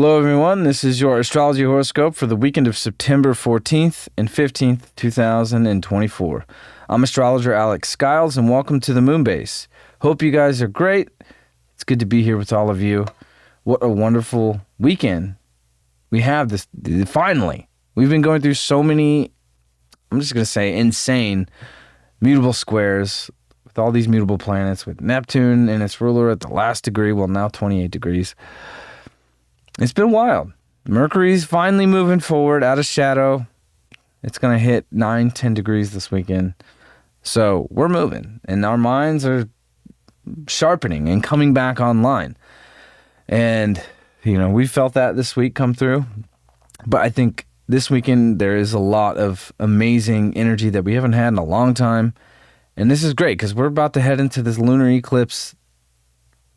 Hello, everyone. This is your Astrology Horoscope for the weekend of September 14th and 15th, 2024. I'm astrologer Alex Skyles, and welcome to the Moon Base. Hope you guys are great. It's good to be here with all of you. What a wonderful weekend we have this. Finally, we've been going through so many, I'm just going to say insane, mutable squares with all these mutable planets, with Neptune and its ruler at the last degree, well, now 28 degrees. It's been wild. Mercury's finally moving forward out of shadow. It's going to hit 9-10 degrees this weekend. So we're moving, and our minds are sharpening and coming back online. And, we felt that this week come through. But I think this weekend there is a lot of amazing energy that we haven't had in a long time. And this is great because we're about to head into this lunar eclipse,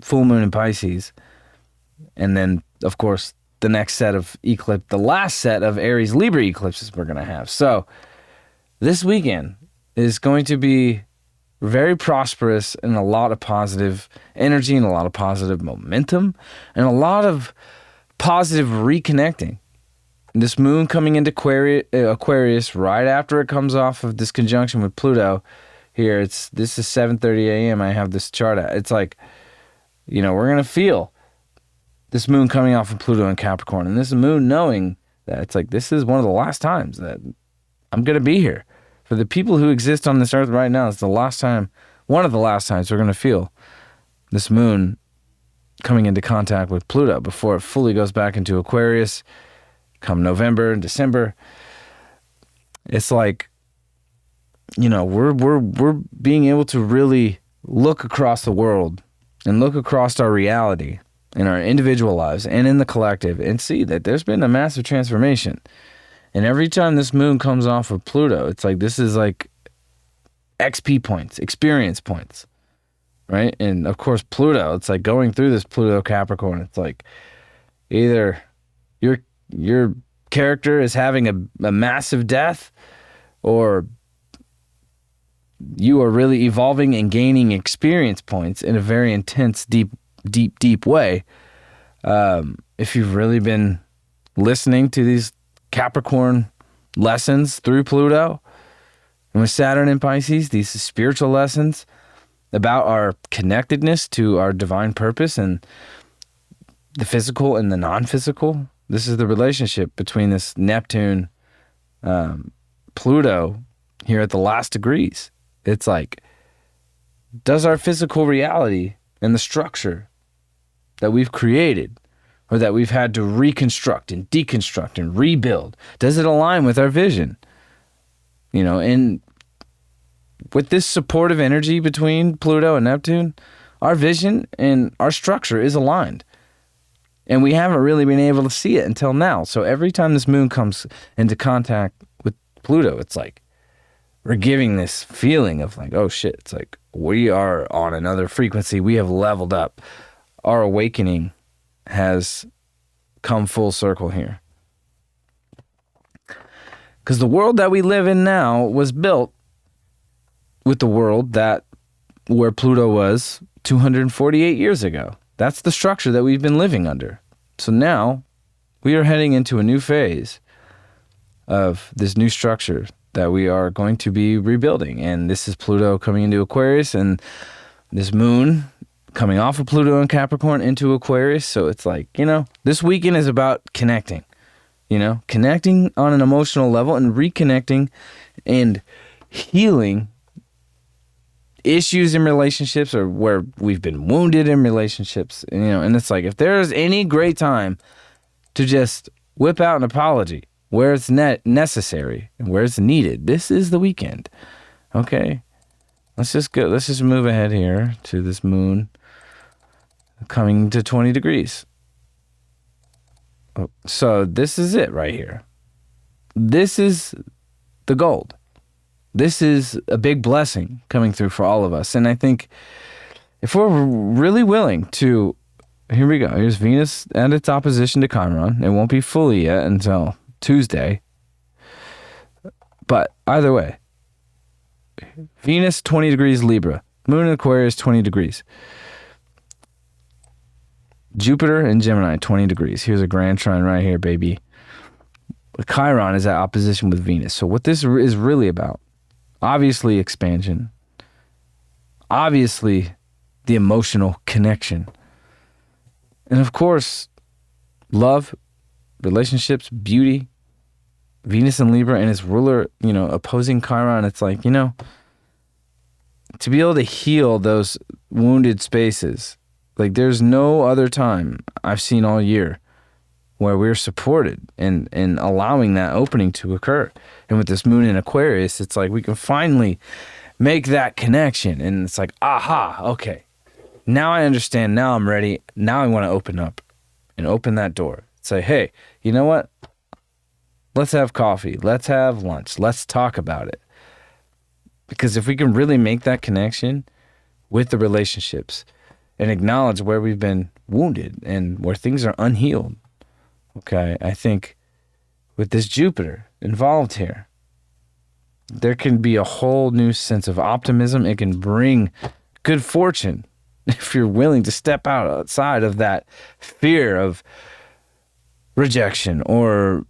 full moon in Pisces. And then, of course, the next set of eclipse, the last set of Aries Libra eclipses we're going to have. So this weekend is going to be very prosperous and a lot of positive energy and a lot of positive momentum and a lot of positive reconnecting. This moon coming into Aquarius right after it comes off of this conjunction with Pluto here. This is 7:30 a.m. I have this chart at. It's like, we're going to feel this moon coming off of Pluto and Capricorn, and this moon knowing that it's like, this is one of the last times that I'm going to be here. For the people who exist on this earth right now, it's the last time, one of the last times we're going to feel this moon coming into contact with Pluto before it fully goes back into Aquarius come November and December. It's like, we're being able to really look across the world and look across our reality in our individual lives and in the collective and see that there's been a massive transformation. And every time this moon comes off of Pluto, it's like, this is like XP points, experience points, right? And of course, Pluto, it's like going through this Pluto Capricorn. It's like either your character is having a massive death, or you are really evolving and gaining experience points in a very intense, deep way. If you've really been listening to these Capricorn lessons through Pluto and with Saturn in Pisces, these spiritual lessons about our connectedness to our divine purpose and the physical and the non-physical. This is the relationship between this Neptune, Pluto here at the last degrees. It's like, does our physical reality and the structure that we've created or that we've had to reconstruct and deconstruct and rebuild, does it align with our vision? And with this supportive energy between Pluto and Neptune, our vision and our structure is aligned. And we haven't really been able to see it until now. So every time this moon comes into contact with Pluto, it's like we're giving this feeling of like, oh shit, it's like we are on another frequency. We have leveled up. Our awakening has come full circle here. Because the world that we live in now was built with the world where Pluto was 248 years ago. That's the structure that we've been living under. So now we are heading into a new phase of this new structure that we are going to be rebuilding. And this is Pluto coming into Aquarius and this moon coming off of Pluto and Capricorn into Aquarius. So it's like, this weekend is about connecting, connecting on an emotional level and reconnecting and healing issues in relationships or where we've been wounded in relationships. And it's like, if there's any great time to just whip out an apology where it's necessary and where it's needed, this is the weekend. Okay. Let's just move ahead here to this moon coming to 20 degrees. So this is it right here. This is the gold. This is a big blessing coming through for all of us. And I think if we're really willing to, here we go. Here's Venus at its opposition to Chiron. It won't be fully yet until Tuesday. But either way, Venus 20 degrees Libra, Moon in Aquarius 20 degrees. Jupiter in Gemini, 20 degrees. Here's a grand trine right here, baby. Chiron is at opposition with Venus. So what this is really about, obviously expansion, obviously the emotional connection, and of course, love, relationships, beauty. Venus in Libra and its ruler, opposing Chiron. It's like, to be able to heal those wounded spaces, like there's no other time I've seen all year where we're supported and allowing that opening to occur. And with this moon in Aquarius, it's like we can finally make that connection. And it's like, aha, okay. Now I understand. Now I'm ready. Now I want to open up and open that door. Say, hey, you know what? Let's have coffee. Let's have lunch. Let's talk about it. Because if we can really make that connection with the relationships and acknowledge where we've been wounded and where things are unhealed, okay, I think with this Jupiter involved here, there can be a whole new sense of optimism. It can bring good fortune if you're willing to step outside of that fear of rejection or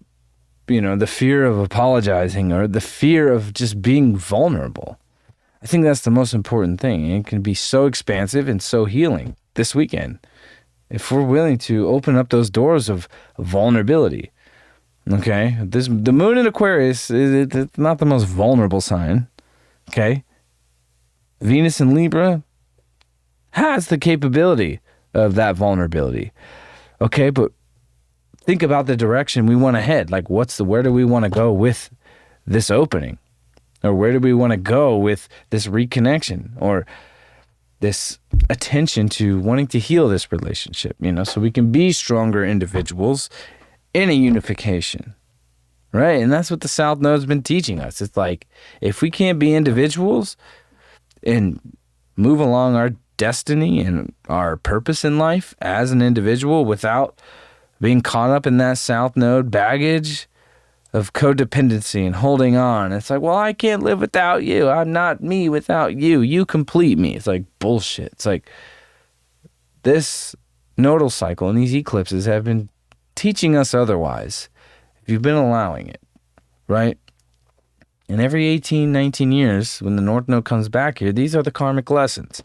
the fear of apologizing or the fear of just being vulnerable. I think that's the most important thing. It can be so expansive and so healing this weekend if we're willing to open up those doors of vulnerability. Okay? The moon in Aquarius is not the most vulnerable sign. Okay? Venus in Libra has the capability of that vulnerability. Okay, but think about the direction we want to head. Like, where do we want to go with this opening? Or where do we want to go with this reconnection? Or this attention to wanting to heal this relationship, so we can be stronger individuals in a unification, right? And that's what the South Node's been teaching us. It's like, if we can't be individuals and move along our destiny and our purpose in life as an individual without being caught up in that South Node baggage of codependency and holding on. It's like, well, I can't live without you. I'm not me without you. You complete me. It's like bullshit. It's like this nodal cycle and these eclipses have been teaching us otherwise. If you've been allowing it, right? And every 18, 19 years, when the North Node comes back here, these are the karmic lessons.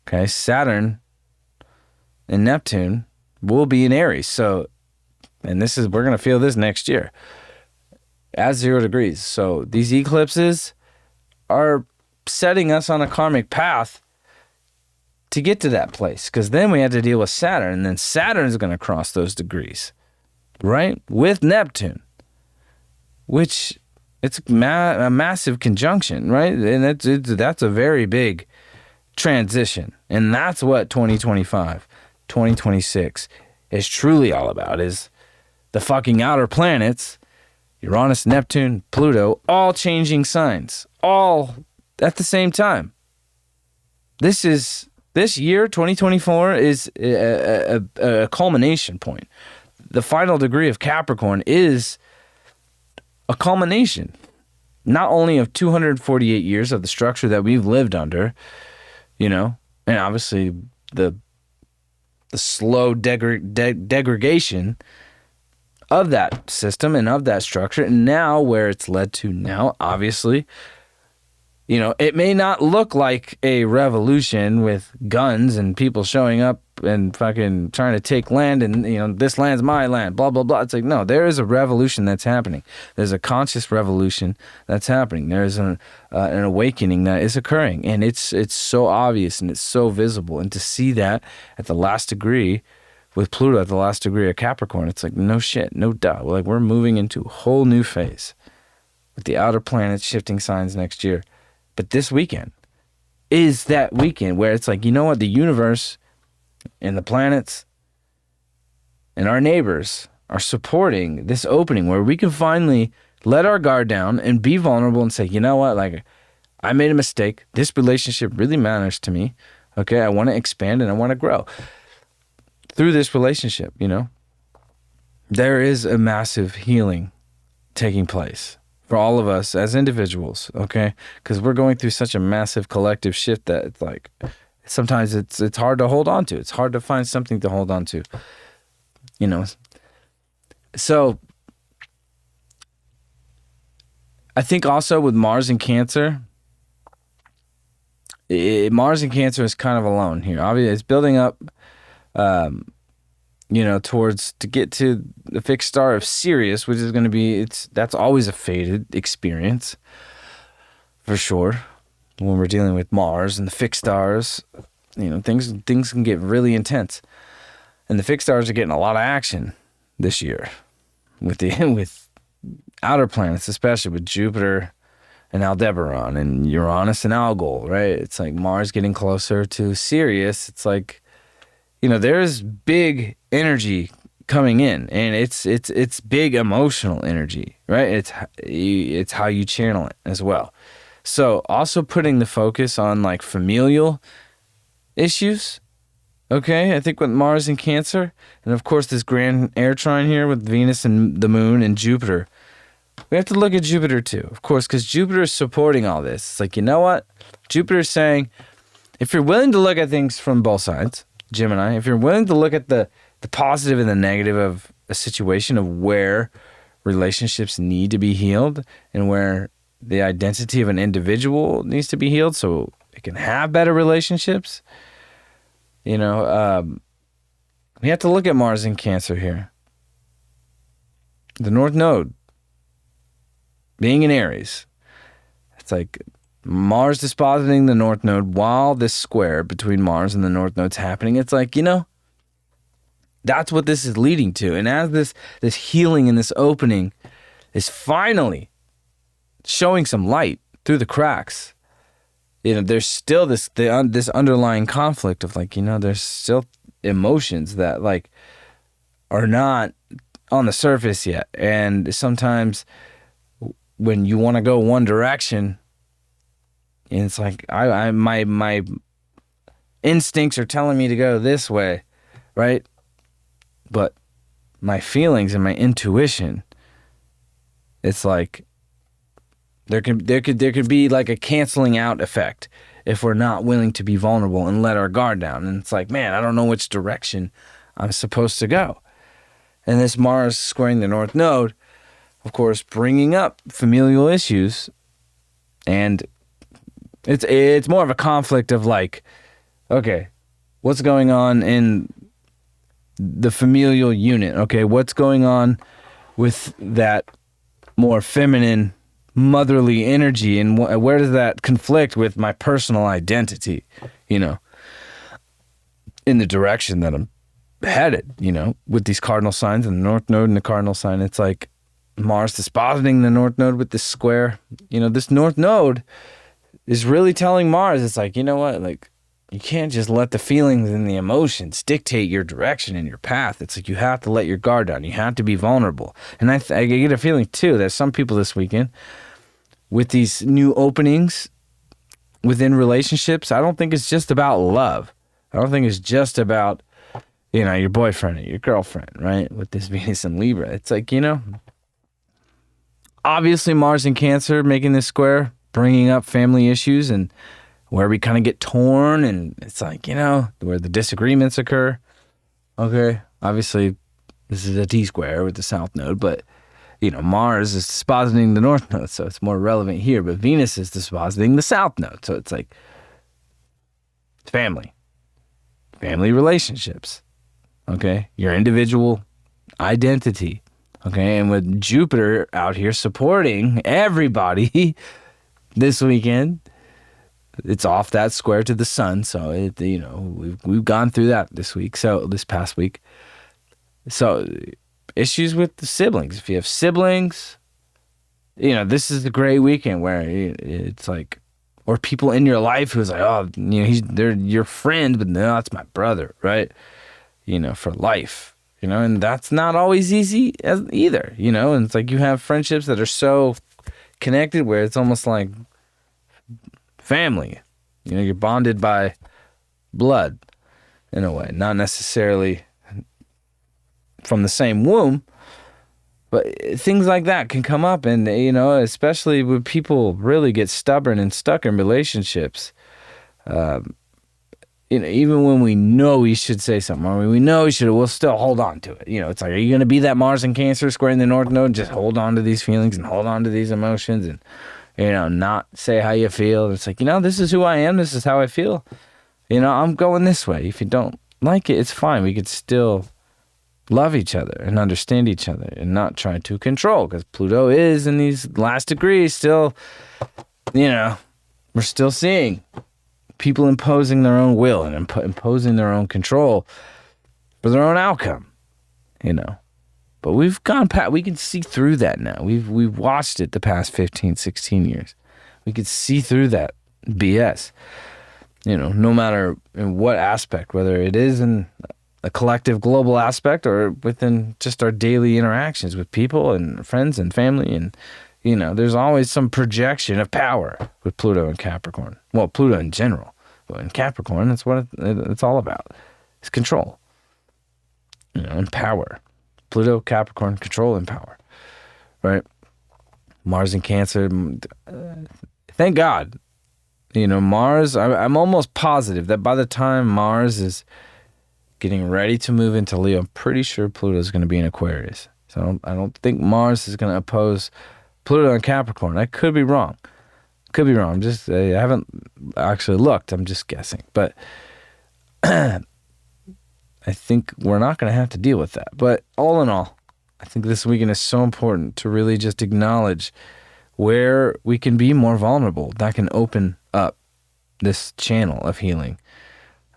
Okay, Saturn and Neptune will be in Aries. So, and we're going to feel this next year at 0 degrees. So these eclipses are setting us on a karmic path to get to that place. Because then we have to deal with Saturn. And then Saturn is going to cross those degrees, right? With Neptune, which it's a massive conjunction, right? And that's a very big transition. And that's what 2025, 2026 is truly all about, is the fucking outer planets, Uranus, Neptune, Pluto, all changing signs, all at the same time. This year, 2024, is a culmination point. The final degree of Capricorn is a culmination, not only of 248 years of the structure that we've lived under, and obviously the slow degradation of that system and of that structure, and now where it's led to now, obviously, it may not look like a revolution with guns and people showing up and fucking trying to take land and, this land's my land, blah, blah, blah. It's like, no, there is a revolution that's happening. There's a conscious revolution that's happening. There's an awakening that is occurring, and it's so obvious and it's so visible. And to see that at the last degree with Pluto at the last degree of Capricorn, it's like, no shit, no doubt. We're moving into a whole new phase with the outer planets shifting signs next year. But this weekend is that weekend where it's like, you know what? The universe and the planets and our neighbors are supporting this opening where we can finally let our guard down and be vulnerable and say, you know what? I made a mistake. This relationship really matters to me. Okay, I want to expand and I want to grow through this relationship, There is a massive healing taking place for all of us as individuals, okay? Because we're going through such a massive collective shift that it's like, sometimes it's hard to hold on to. It's hard to find something to hold on to, you know. So I think also with Mars in Cancer, Mars in Cancer is kind of alone here. Obviously, it's building up, towards to get to the fixed star of Sirius, which is going to be that's always a fated experience for sure. When we're dealing with Mars and the fixed stars, things can get really intense, and the fixed stars are getting a lot of action this year with outer planets, especially with Jupiter and Aldebaran and Uranus and Algol, right? It's like Mars getting closer to Sirius. It's like, there's big energy coming in, and it's big emotional energy, right? It's how you channel it as well. So also putting the focus on like familial issues, okay? I think with Mars in Cancer, and of course this grand air trine here with Venus and the Moon and Jupiter, we have to look at Jupiter too, of course, because Jupiter is supporting all this. It's like, you know what? Jupiter is saying, if you're willing to look at things from both sides, Gemini, if you're willing to look at the positive and the negative of a situation, of where relationships need to be healed and where the identity of an individual needs to be healed so it can have better relationships, we have to look at Mars in Cancer here. The North Node being in Aries, it's like Mars dispositing the North Node while this square between Mars and the North Node's happening. It's like, that's what this is leading to. And as this healing and this opening is finally showing some light through the cracks, there's still this underlying conflict of like, there's still emotions that like are not on the surface yet. And sometimes when you want to go one direction, and it's like my instincts are telling me to go this way, right? But my feelings and my intuition, it's like there could be like a canceling out effect if we're not willing to be vulnerable and let our guard down. And it's like, man, I don't know which direction I'm supposed to go. And this Mars squaring the North Node, of course, bringing up familial issues, and it's more of a conflict of like, okay, what's going on in the familial unit? Okay, what's going on with that more feminine, motherly energy, and where does that conflict with my personal identity, in the direction that I'm headed, with these cardinal signs and the North Node and the cardinal sign. It's like Mars dispositing the North Node with this square. This North Node is really telling Mars, it's like, you know what, like, you can't just let the feelings and the emotions dictate your direction and your path. It's like you have to let your guard down. You have to be vulnerable. And I get a feeling, too, that some people this weekend, with these new openings within relationships, I don't think it's just about love. I don't think it's just about, your boyfriend or your girlfriend, right? With this Venus and Libra. It's like, obviously Mars in Cancer making this square, bringing up family issues and where we kind of get torn, and it's like, where the disagreements occur. Okay, obviously this is a T-square with the South Node, but, Mars is dispositing the North Node, so it's more relevant here, but Venus is dispositing the South Node, so it's like family relationships, okay, your individual identity, okay, and with Jupiter out here supporting everybody this weekend, it's off that square to the sun. So we've gone through that this past week. So issues with the siblings. If you have siblings, this is a great weekend where it's like, or people in your life who's like, oh, they're your friend, but no, that's my brother, right? For life, and that's not always easy either, and it's like you have friendships that are so connected where it's almost like family. You're bonded by blood in a way, not necessarily from the same womb, but things like that can come up. And, especially when people really get stubborn and stuck in relationships, even when we know we should say something, or we know we should, we'll still hold on to it. It's like, are you going to be that Mars in Cancer squaring the North Node and just hold on to these feelings and hold on to these emotions and, not say how you feel? It's like, this is who I am. This is how I feel. I'm going this way. If you don't like it, it's fine. We could still love each other and understand each other and not try to control, because Pluto is in these last degrees still, we're still seeing people imposing their own will and imposing their own control for their own outcome, But we've gone past, we can see through that now. We've watched it the past 15, 16 years. We could see through that BS, no matter in what aspect, whether it is in a collective global aspect or within just our daily interactions with people and friends and family. And, there's always some projection of power with Pluto and Capricorn. Well, Pluto in general, but in Capricorn, that's what it's all about. It's control, and power. Pluto, Capricorn, control and power, right? Mars in Cancer. Thank God, Mars, I'm almost positive that by the time Mars is getting ready to move into Leo, I'm pretty sure Pluto is going to be in Aquarius. So I don't think Mars is going to oppose Pluto and Capricorn. I could be wrong. I haven't actually looked. I'm just guessing. But I think we're not going to have to deal with that. But all in all, I think this weekend is so important to really just acknowledge where we can be more vulnerable. That can open up this channel of healing.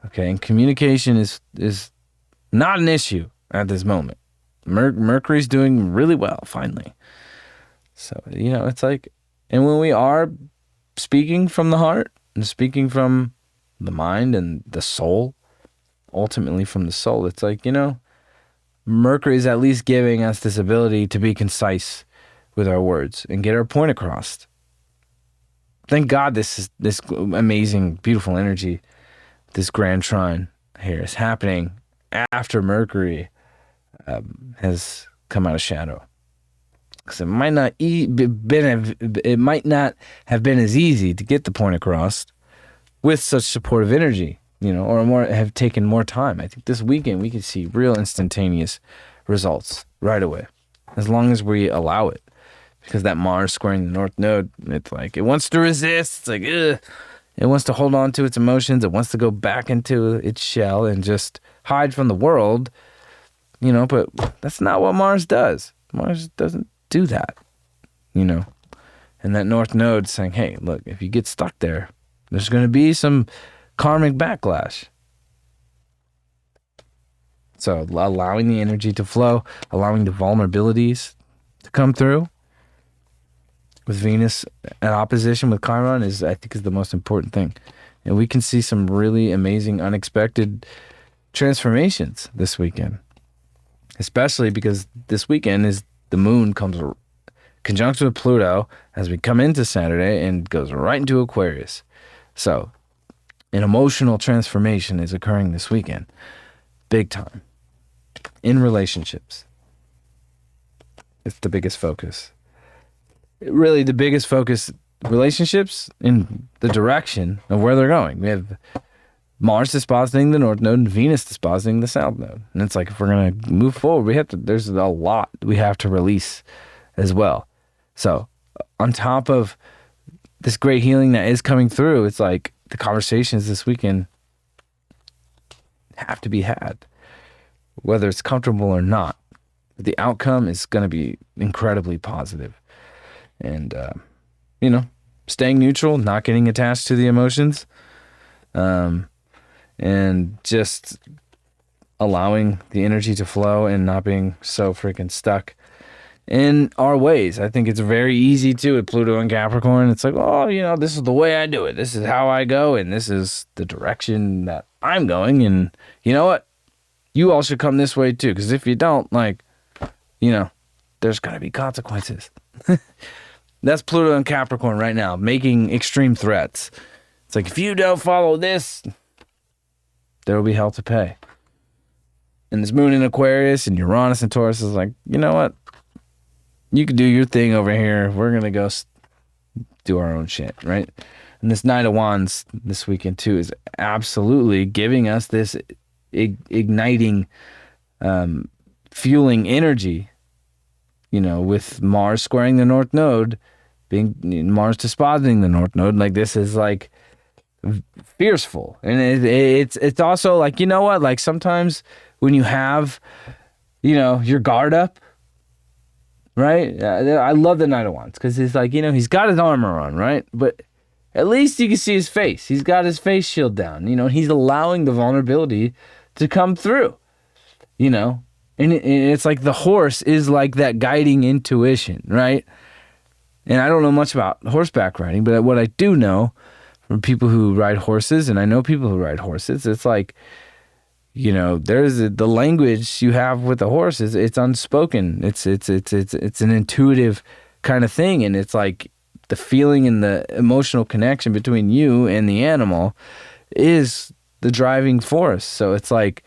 Okay, and communication is not an issue at this moment. Mercury's doing really well, finally. So, it's like, and when we are speaking from the heart and speaking from the mind and the soul, ultimately from the soul, it's like, Mercury is at least giving us this ability to be concise with our words and get our point across. Thank God this amazing, beautiful energy, this grand trine here is happening after Mercury has come out of shadow. Because it might not have been as easy to get the point across with such supportive energy, or have taken more time. I think this weekend we could see real instantaneous results right away, as long as we allow it. Because that Mars squaring the North Node, it's like it wants to resist. It's like, ugh. It wants to hold on to its emotions. It wants to go back into its shell and just hide from the world, but that's not what Mars does. Mars doesn't do that, And that North Node saying, hey, look, if you get stuck there, there's going to be some karmic backlash. So allowing the energy to flow, allowing the vulnerabilities to come through with Venus at opposition with Chiron is the most important thing. And we can see some really amazing, unexpected transformations this weekend. Especially because this weekend is the moon comes conjunct with Pluto as we come into Saturday and goes right into Aquarius. So an emotional transformation is occurring this weekend. Big time. In relationships. It's the biggest focus. Really, the biggest focus, relationships in the direction of where they're going. We have Mars dispositing the North Node and Venus dispositing the South Node. And it's like, if we're going to move forward, there's a lot we have to release as well. So on top of this great healing that is coming through, it's like the conversations this weekend have to be had, whether it's comfortable or not. The outcome is going to be incredibly positive. And, staying neutral, not getting attached to the emotions, and just allowing the energy to flow and not being so freaking stuck in our ways. I think it's very easy to with Pluto and Capricorn. It's like, this is the way I do it. This is how I go, and this is the direction that I'm going. And you know what? You all should come this way too, because if you don't, there's going to be consequences. That's Pluto and Capricorn right now, making extreme threats. It's like, if you don't follow this, there will be hell to pay. And this moon in Aquarius and Uranus and Taurus is like, you know what? You can do your thing over here. We're going to go do our own shit, right? And this Knight of Wands this weekend too is absolutely giving us this igniting, fueling energy, with Mars squaring the North Node, being Mars dispositing the North Node. Like, this is like fierceful. And it's also like, like sometimes when you have, your guard up, right? I love the Knight of Wands because it's like, he's got his armor on, right? But at least you can see his face. He's got his face shield down, he's allowing the vulnerability to come through, and it's like the horse is like that guiding intuition, right? And I don't know much about horseback riding, but what I do know from people who ride horses, and I know people who ride horses, it's like, there's the language you have with the horse is it's unspoken. It's an intuitive kind of thing, and it's like the feeling and the emotional connection between you and the animal is the driving force. So it's like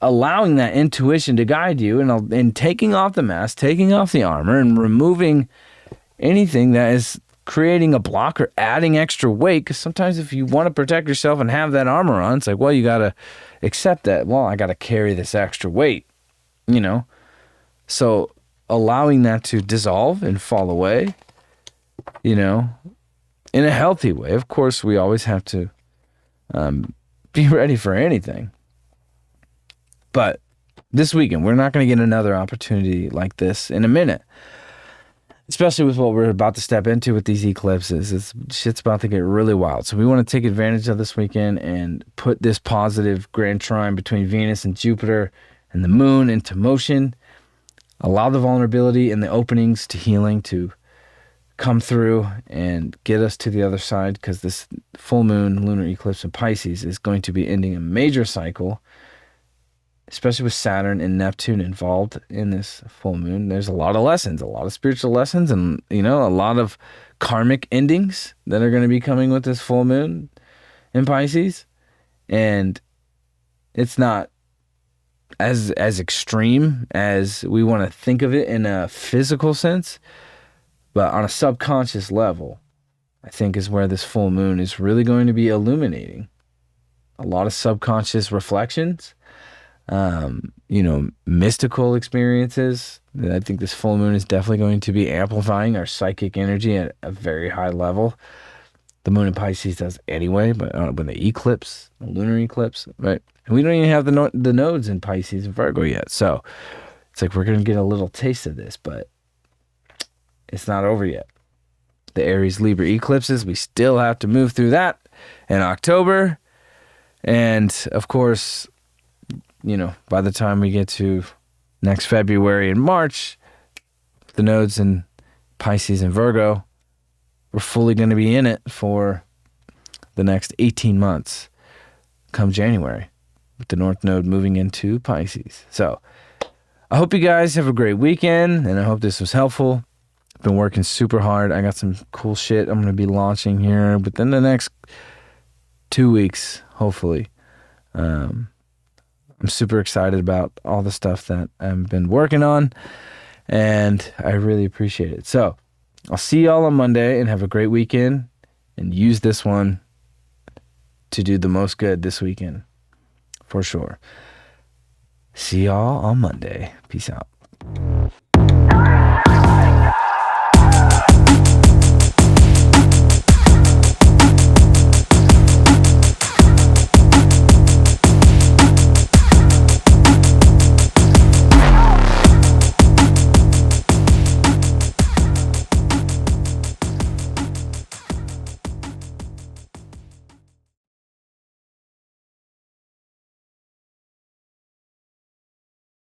allowing that intuition to guide you, and taking off the mask, taking off the armor, and removing anything that is creating a block or adding extra weight. Because sometimes if you want to protect yourself and have that armor on, it's like, well, you got to accept that, well, I got to carry this extra weight, So allowing that to dissolve and fall away, in a healthy way. Of course, we always have to be ready for anything. But this weekend, we're not going to get another opportunity like this in a minute. Especially with what we're about to step into with these eclipses. Shit's about to get really wild. So we want to take advantage of this weekend and put this positive grand trine between Venus and Jupiter and the moon into motion. Allow the vulnerability and the openings to healing to come through and get us to the other side, because this full moon lunar eclipse in Pisces is going to be ending a major cycle, especially with Saturn and Neptune involved in this full moon. There's a lot of lessons, a lot of spiritual lessons, and, a lot of karmic endings that are going to be coming with this full moon in Pisces. And it's not as extreme as we want to think of it in a physical sense, but on a subconscious level, I think is where this full moon is really going to be illuminating a lot of subconscious reflections, mystical experiences. I think this full moon is definitely going to be amplifying our psychic energy at a very high level. The moon in Pisces does anyway, but when the eclipse, the lunar eclipse, right? And we don't even have the nodes in Pisces and Virgo yet. So it's like we're going to get a little taste of this, but it's not over yet. The Aries Libra eclipses, we still have to move through that in October. And of course, by the time we get to next February and March, the nodes in Pisces and Virgo, we're fully going to be in it for the next 18 months come January, with the North Node moving into Pisces. So I hope you guys have a great weekend, and I hope this was helpful. I've been working super hard. I got some cool shit I'm going to be launching here within the next 2 weeks, hopefully. I'm super excited about all the stuff that I've been working on, and I really appreciate it. So I'll see y'all on Monday, and have a great weekend, and use this one to do the most good this weekend, for sure. See y'all on Monday. Peace out.